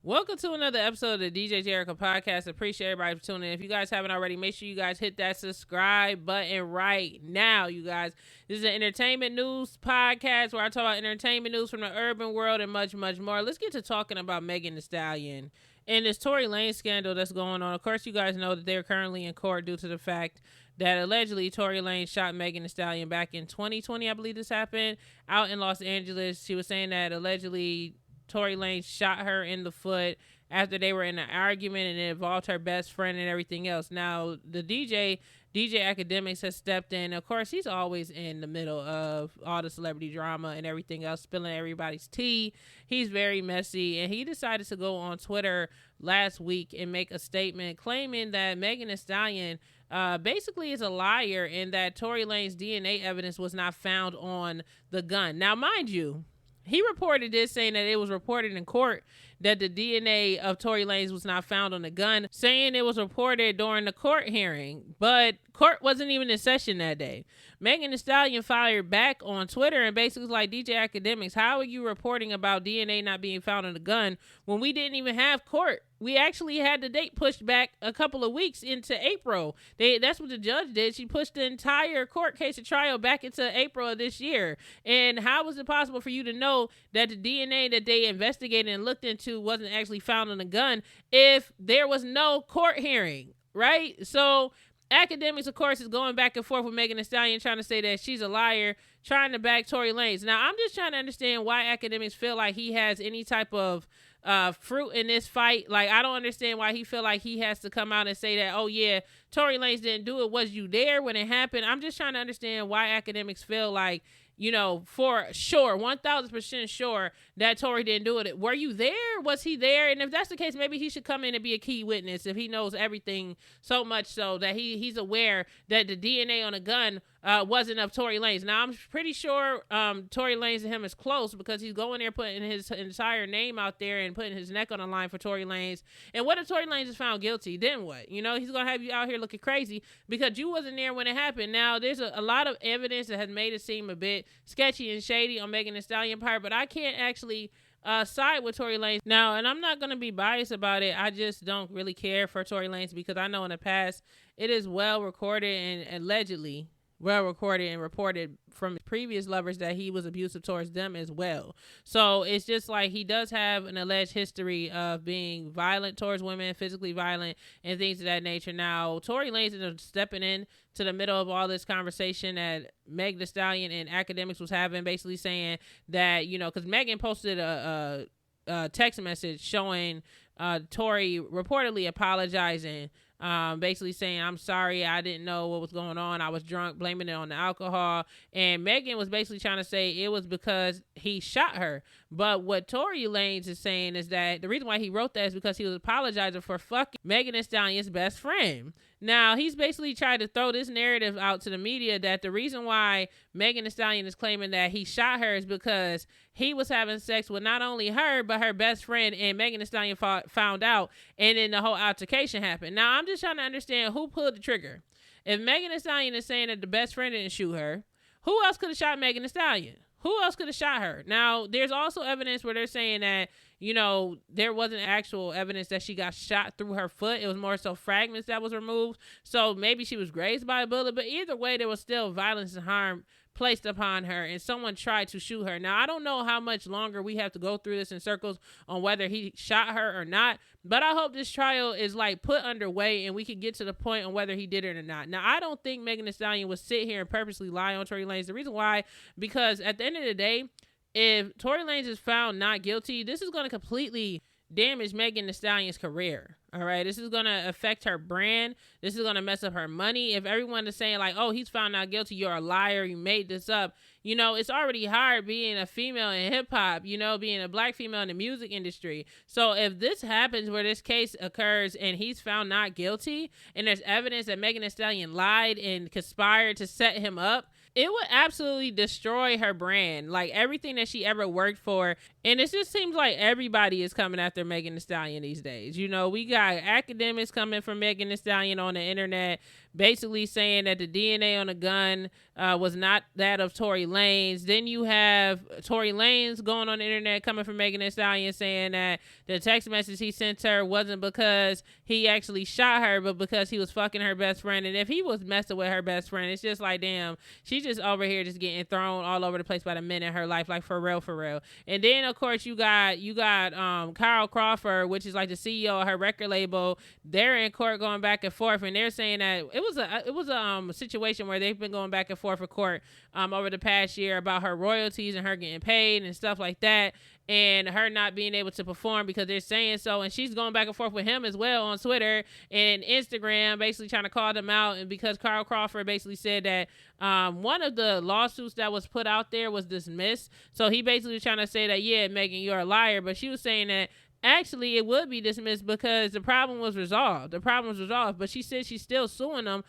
Welcome to another episode of the DJ Jericho podcast. Appreciate everybody for tuning in. If you guys haven't already, make sure you guys hit that subscribe button right now, you guys. This is an entertainment news podcast where I talk about entertainment news from the urban world and much, much more. Let's get to talking about Megan Thee Stallion and this Tory Lanez scandal that's going on. Of course, you guys know that they're currently in court due to the fact that allegedly Tory Lanez shot Megan Thee Stallion back in 2020. I believe this happened out in Los Angeles. She was saying that allegedly Tory Lanez shot her in the foot after they were in an argument, and it involved her best friend and everything else. Now, the DJ Akademiks has stepped in. Of course, he's always in the middle of all the celebrity drama and everything else, spilling everybody's tea. He's very messy, and he decided to go on Twitter last week and make a statement claiming that Megan Thee Stallion basically is a liar and that Tory Lanez's DNA evidence was not found on the gun. Now, mind you, he reported this, saying that it was reported in court that the DNA of Tory Lanez was not found on the gun, saying it was reported during the court hearing, but court wasn't even in session that day. Megan Thee Stallion fired back on Twitter and basically was like, DJ Akademiks, how are you reporting about DNA not being found on the gun when we didn't even have court? We actually had the date pushed back a couple of weeks into April. That's what the judge did. She pushed the entire court case of trial back into April of this year. And how was it possible for you to know that the DNA that they investigated and looked into wasn't actually found on the gun if there was no court hearing, right? So Akademiks, of course, is going back and forth with Megan Thee Stallion, trying to say that she's a liar, trying to back Tory Lanez. Now, I'm just trying to understand why Akademiks feel like he has any type of fruit in this fight. Like, I don't understand why he feel like he has to come out and say that, oh yeah, Tory Lanez didn't do it. Was you there when it happened? I'm just trying to understand why Akademiks feel like, you know, for sure, 1,000% sure that Tory didn't do it. Were you there? Was he there? And if that's the case, maybe he should come in and be a key witness if he knows everything so much so that he's aware that the DNA on a gun wasn't of Tory Lanez. Now, I'm pretty sure Tory Lanez and him is close because he's going there putting his entire name out there and putting his neck on the line for Tory Lanez. And what if Tory Lanez is found guilty? Then what? You know, he's going to have you out here looking crazy because you wasn't there when it happened. Now, there's a lot of evidence that has made it seem a bit sketchy and shady on Megan Thee Stallion part, but I can't actually side with Tory Lanez now, and I'm not going to be biased about it. I just don't really care for Tory Lanez because I know in the past it is well recorded and allegedly well recorded and reported from previous lovers that he was abusive towards them as well. So it's just like he does have an alleged history of being violent towards women, physically violent, and things of that nature. Now, Tory Lanez is stepping in to the middle of all this conversation that Meg Thee Stallion and Akademiks was having, basically saying that, you know, because Megan posted a text message showing Tory reportedly apologizing, basically saying, I'm sorry, I didn't know what was going on, I was drunk, blaming it on the alcohol. And Megan was basically trying to say it was because he shot her. But what Tory Lanez is saying is that the reason why he wrote that is because he was apologizing for fucking Megan Thee Stallion's best friend. Now, he's basically tried to throw this narrative out to the media that the reason why Megan Thee Stallion is claiming that he shot her is because he was having sex with not only her, but her best friend, and Megan Thee Stallion found out, and then the whole altercation happened. Now, I'm just trying to understand who pulled the trigger. If Megan Thee Stallion is saying that the best friend didn't shoot her, who else could have shot Megan Thee Stallion? Who else could have shot her? Now, there's also evidence where they're saying that, you know, there wasn't actual evidence that she got shot through her foot. It was more so fragments that was removed. So maybe she was grazed by a bullet. But either way, there was still violence and harm placed upon her, and someone tried to shoot her. Now, I don't know how much longer we have to go through this in circles on whether he shot her or not, but I hope this trial is like put underway and we can get to the point on whether he did it or not. Now, I don't think Megan Thee Stallion would sit here and purposely lie on Tory Lanez. The reason why, because at the end of the day, if Tory Lanez is found not guilty, this is going to completely damage Megan Thee Stallion's career. All right, this is going to affect her brand. This is going to mess up her money. If everyone is saying like, oh, he's found not guilty, you're a liar, you made this up. You know, it's already hard being a female in hip hop, you know, being a black female in the music industry. So if this happens where this case occurs and he's found not guilty and there's evidence that Megan Thee Stallion lied and conspired to set him up, it would absolutely destroy her brand. Like everything that she ever worked for And it just seems like everybody is coming after Megan Thee Stallion these days. You know, we got Akademiks coming from Megan Thee Stallion on the internet, basically saying that the DNA on the gun was not that of Tory Lanez. Then you have Tory Lanez going on the internet coming from Megan Thee Stallion saying that the text message he sent her wasn't because he actually shot her, but because he was fucking her best friend. And if he was messing with her best friend, it's just like, damn, she's just over here just getting thrown all over the place by the men in her life, like for real, for real. And then of course you got Kyle Crawford, which is like the CEO of her record label. They're in court going back and forth, and they're saying that it was a situation where they've been going back and forth for court over the past year about her royalties and her getting paid and stuff like that, and her not being able to perform because they're saying so. And she's going back and forth with him as well on Twitter and Instagram, basically trying to call them out. And because Kyle Crawford basically said that one of the lawsuits that was put out there was dismissed, so he basically was trying to say that, yeah, Megan, you're a liar. But she was saying that actually it would be dismissed because the problem was resolved. But she said she's still suing them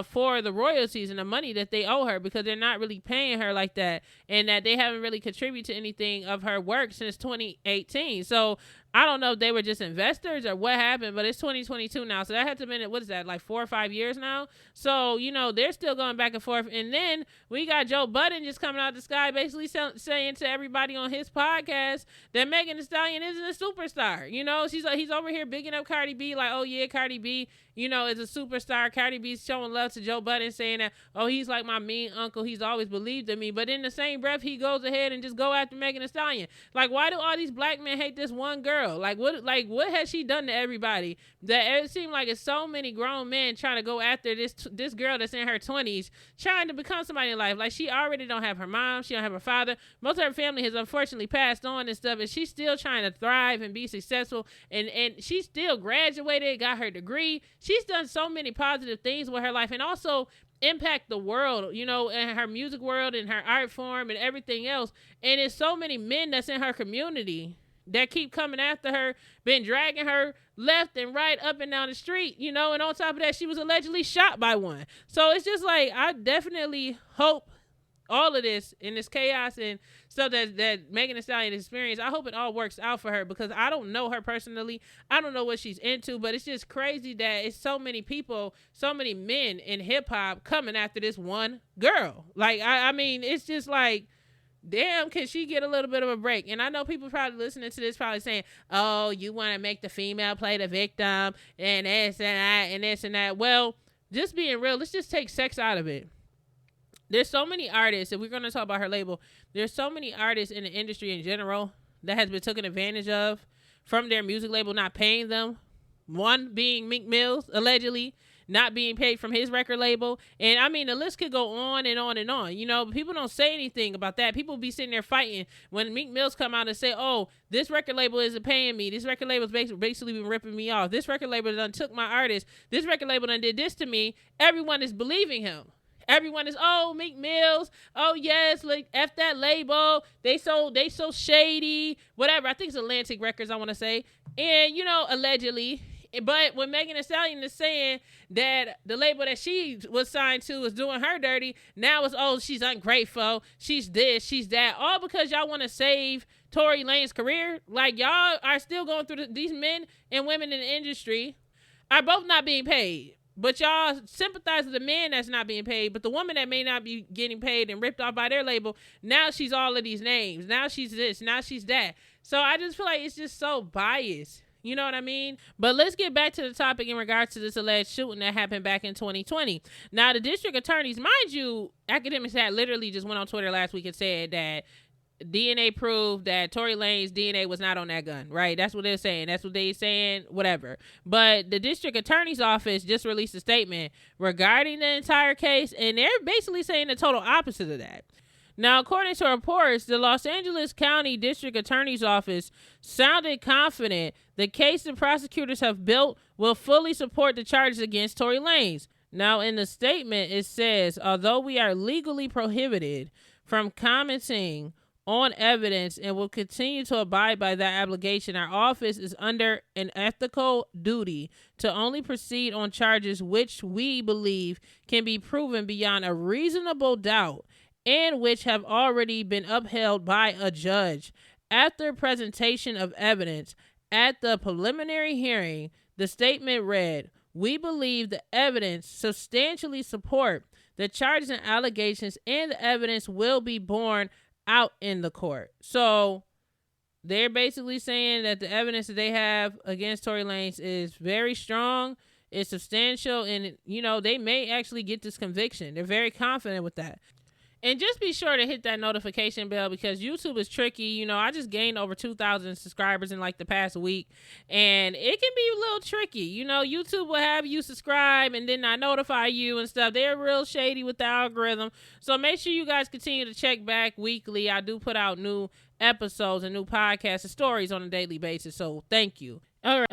for the royalties and the money that they owe her, because they're not really paying her like that, and that they haven't really contributed to anything of her work since 2018. So I don't know if they were just investors or what happened, but it's 2022 now. So that had to have been, what is that, like 4 or 5 years now? So, you know, they're still going back and forth. And then we got Joe Budden just coming out the sky basically saying to everybody on his podcast that Megan Thee Stallion isn't a superstar. You know, he's over here bigging up Cardi B, like, oh yeah, Cardi B, you know, is a superstar. Cardi B's showing love to Joe Budden, saying that, oh, he's like my mean uncle. He's always believed in me. But in the same breath, he goes ahead and just go after Megan Thee Stallion. Like, why do all these black men hate this one girl? Like what has she done to everybody that it seemed like it's so many grown men trying to go after this girl that's in her 20s trying to become somebody in life? Like, she already don't have her mom, she don't have her father, most of her family has unfortunately passed on and stuff, and she's still trying to thrive and be successful, and she still graduated, got her degree. She's done so many positive things with her life, and also impact the world, you know, in her music world and her art form and everything else. And it's so many men that's in her community that keep coming after her, been dragging her left and right, up and down the street, you know, and on top of that, she was allegedly shot by one. So it's just like, I definitely hope all of this and this chaos and stuff that Megan Thee Stallion experienced, I hope it all works out for her, because I don't know her personally. I don't know what she's into, but it's just crazy that it's so many people, so many men in hip hop coming after this one girl. Like, I mean, it's just like, damn, can she get a little bit of a break? And I know people probably listening to this probably saying, oh, you want to make the female play the victim and this and that and this and that. Well, just being real, let's just take sex out of it. There's so many artists, if we're going to talk about her label, there's so many artists in the industry in general that has been taken advantage of from their music label not paying them. One being Meek Mills, allegedly not being paid from his record label. And I mean, the list could go on and on and on. You know, people don't say anything about that. People be sitting there fighting when Meek Mills come out and say, oh, this record label isn't paying me. This record label's basically been ripping me off. This record label done took my artist. This record label done did this to me. Everyone is believing him. Everyone is, oh, Meek Mills, oh yes, like F that label, they so shady, whatever. I think it's Atlantic Records, I want to say. And, you know, allegedly. But when Megan Thee Stallion is saying that the label that she was signed to is doing her dirty, now it's, oh, she's ungrateful, she's this, she's that, all because y'all want to save Tory Lanez's career. Like, y'all are still going through these men and women in the industry are both not being paid. But y'all sympathize with the man that's not being paid, but the woman that may not be getting paid and ripped off by their label, now she's all of these names. Now she's this, now she's that. So I just feel like it's just so biased. You know what I mean? But let's get back to the topic in regards to this alleged shooting that happened back in 2020. Now, the district attorneys, mind you, Akademiks had literally just went on Twitter last week and said that DNA proved that Tory Lanez's DNA was not on that gun, right? That's what they're saying. That's what they're saying, whatever. But the district attorney's office just released a statement regarding the entire case, and they're basically saying the total opposite of that. Now, according to reports, the Los Angeles County District Attorney's Office sounded confident the case the prosecutors have built will fully support the charges against Tory Lanez. Now, in the statement, it says, although we are legally prohibited from commenting on evidence and will continue to abide by that obligation, our office is under an ethical duty to only proceed on charges which we believe can be proven beyond a reasonable doubt and which have already been upheld by a judge. After presentation of evidence at the preliminary hearing, the statement read, "We believe the evidence substantially support the charges and allegations, and the evidence will be borne out in the court." So they're basically saying that the evidence that they have against Tory Lanez is very strong, it's substantial, and, you know, they may actually get this conviction. They're very confident with that. And just be sure to hit that notification bell, because YouTube is tricky. You know, I just gained over 2,000 subscribers in like the past week, and it can be a little tricky. You know, YouTube will have you subscribe and then not notify you and stuff. They're real shady with the algorithm. So make sure you guys continue to check back weekly. I do put out new episodes and new podcasts and stories on a daily basis. So thank you. All right.